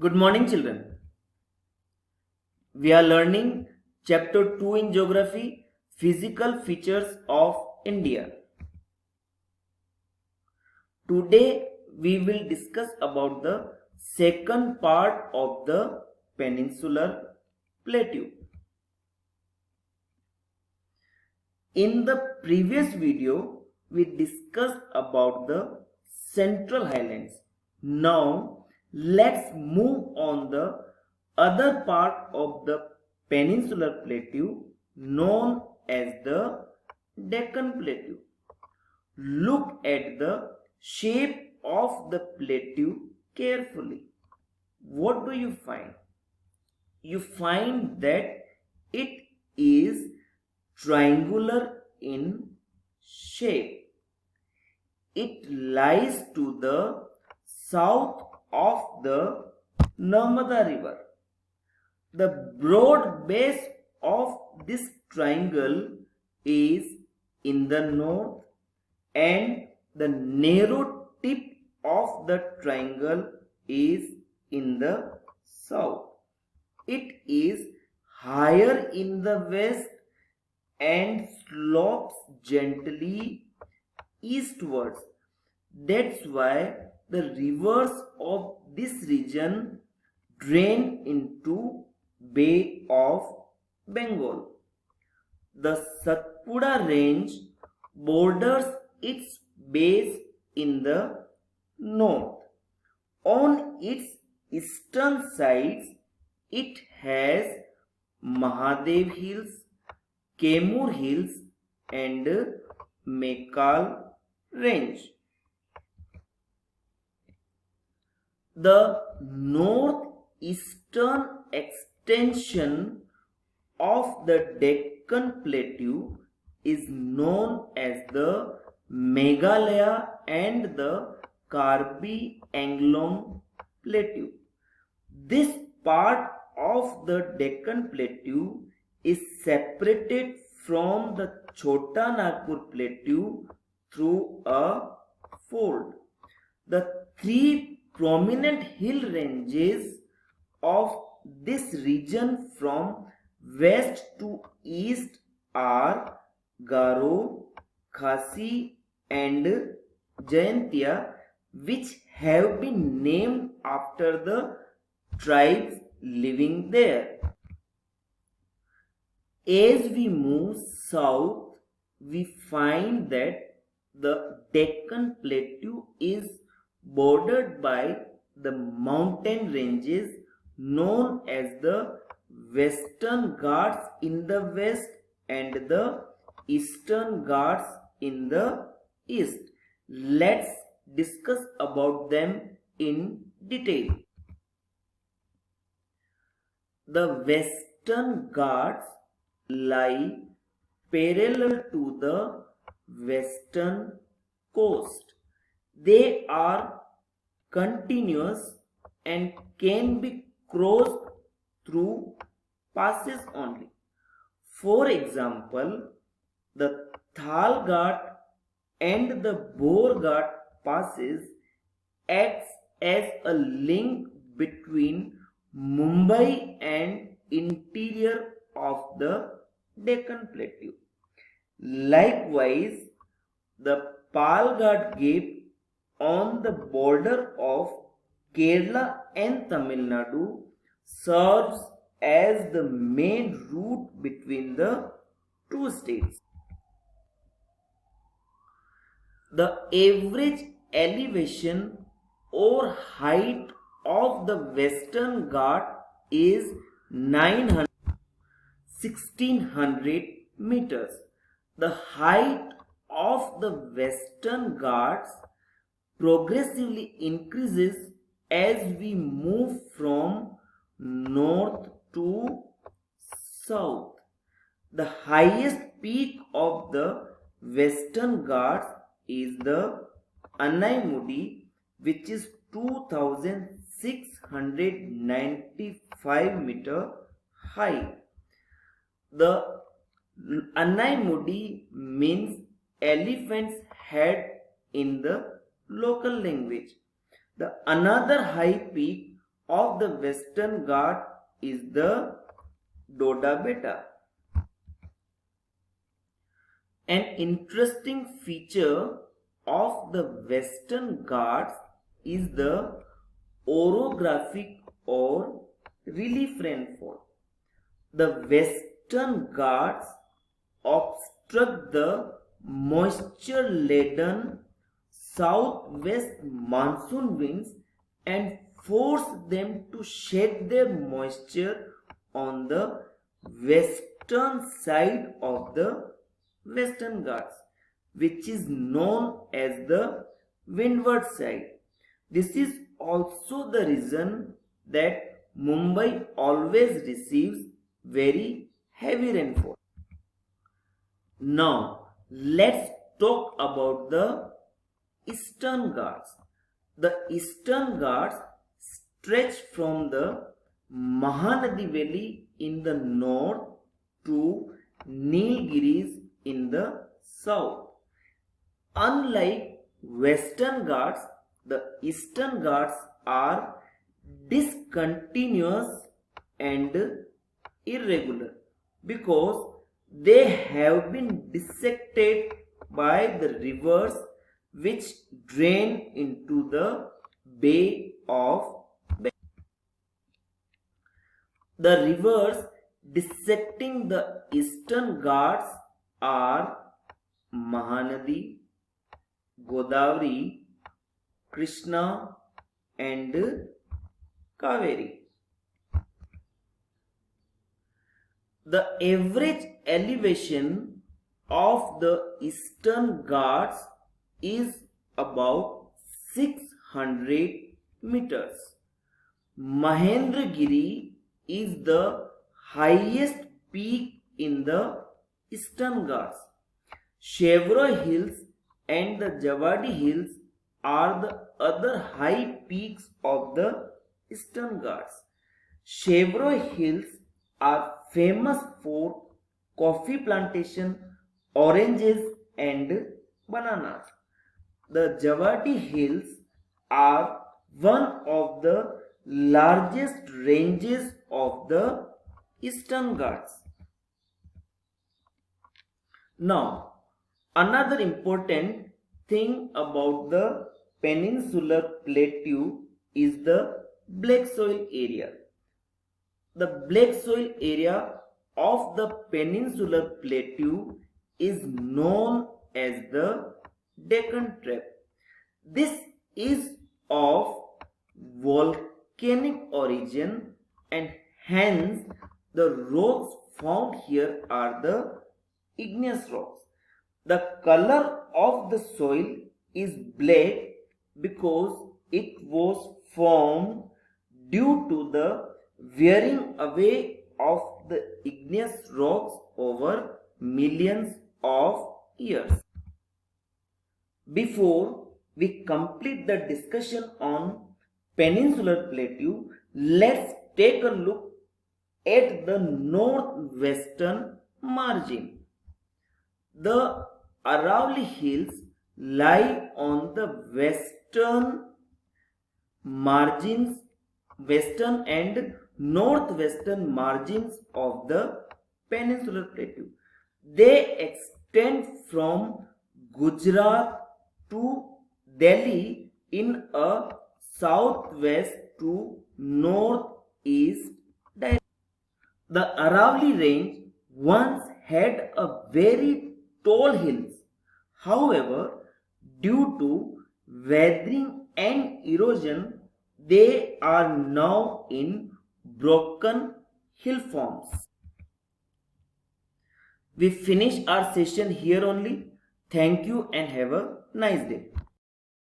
Good morning, children. We are learning chapter 2 in geography, physical features of India. Today we will discuss about the second part of the peninsular plateau. In the previous video we discussed about the central highlands. Now let's move on the other part of the peninsular plateau known as the Deccan Plateau. Look at the shape of the plateau carefully. What do you find? You find that it is triangular in shape. It lies to the south of the Narmada River. The broad base of this triangle is in the north and the narrow tip of the triangle is in the south. It is higher in the west and slopes gently eastwards. That's why the rivers of this region drain into Bay of Bengal. The Satpura range borders its base in the north. On its eastern sides, it has Mahadev Hills, Kemur Hills and Mekal range. The northeastern extension of the Deccan Plateau is known as the Meghalaya and the Karbi Anglong Plateau. This part of the Deccan Plateau is separated from the Chota Nagpur Plateau through a fold. The three prominent hill ranges of this region from west to east are Garo, Khasi and Jayantia, which have been named after the tribes living there. As we move south, we find that the Deccan Plateau is bordered by the mountain ranges known as the Western Ghats in the west and the Eastern Ghats in the east. Let's discuss about them in detail. The Western Ghats lie parallel to the western coast. They are continuous and can be crossed through passes only. For example, the Thal Ghat and the Bor Ghat passes acts as a link between Mumbai and interior of the Deccan Plateau. Likewise, the Palghat Gap on the border of Kerala and Tamil Nadu serves as the main route between the two states. The average elevation or height of the Western Ghat is 1600 meters. The height of the Western Ghats progressively increases as we move from north to south. The highest peak of the Western Ghats is the Anaimudi, which is 2695 meter high. The Anaimudi means elephant's head in the local language. The another high peak of the Western Ghat is the Doda Beta. An interesting feature of the Western Ghats is the orographic or relief rainfall. The Western Ghats obstruct the moisture-laden southwest monsoon winds and force them to shed their moisture on the western side of the Western Ghats, which is known as the windward side. This is also the reason that Mumbai always receives very heavy rainfall. Now let's talk about the Eastern Ghats. The Eastern Ghats stretch from the Mahanadi Valley in the north to Nilgiris in the south. Unlike Western Ghats, the Eastern Ghats are discontinuous and irregular because they have been dissected by the rivers which drain into the Bay of Bengal. The rivers dissecting the Eastern Ghats are Mahanadi, Godavari, Krishna and Kaveri. The average elevation of the Eastern Ghats is about 600 meters. Mahendragiri is the highest peak in the Eastern Ghats. Chevroy Hills and the Javadi Hills are the other high peaks of the Eastern Ghats. Chevroy Hills are famous for coffee plantation, oranges and bananas. The Javadi Hills are one of the largest ranges of the Eastern Ghats. Now, another important thing about the peninsular plateau is the black soil area. The black soil area of the peninsular plateau is known as the Deccan Trap. This is of volcanic origin and hence the rocks found here are the igneous rocks. The color of the soil is black because it was formed due to the wearing away of the igneous rocks over millions of years. Before we complete the discussion on peninsular plateau, let's take a look at the northwestern margin. The Aravalli Hills lie on the western and northwestern margins of the peninsular plateau. They extend from Gujarat to Delhi in a southwest to northeast direction. The Aravalli range once had a very tall hills. However, due to weathering and erosion, they are now in broken hill forms. We finish our session here only. Thank you and have a nice day.